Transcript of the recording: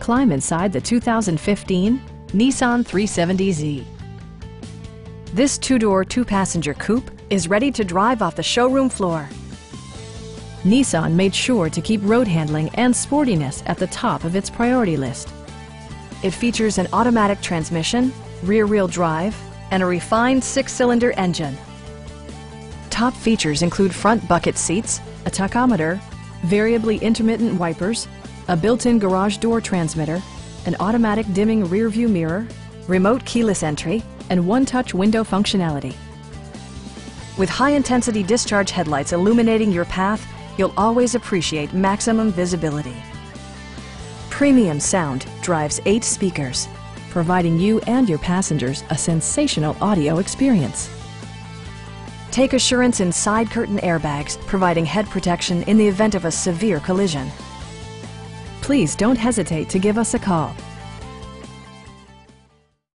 Climb inside the 2015 Nissan 370Z. This two-door, two-passenger coupe is ready to drive off the showroom floor. Nissan made sure to keep road handling and sportiness at the top of its priority list. It features an automatic transmission, rear-wheel drive, and a refined six-cylinder engine. Top features include front bucket seats, a tachometer, variably intermittent wipers, a built-in garage door transmitter, an automatic dimming rear-view mirror, remote keyless entry, and one-touch window functionality. With high-intensity discharge headlights illuminating your path, you'll always appreciate maximum visibility. Premium sound drives 8 speakers, providing you and your passengers a sensational audio experience. Take assurance in side curtain airbags, providing head protection in the event of a severe collision. Please don't hesitate to give us a call.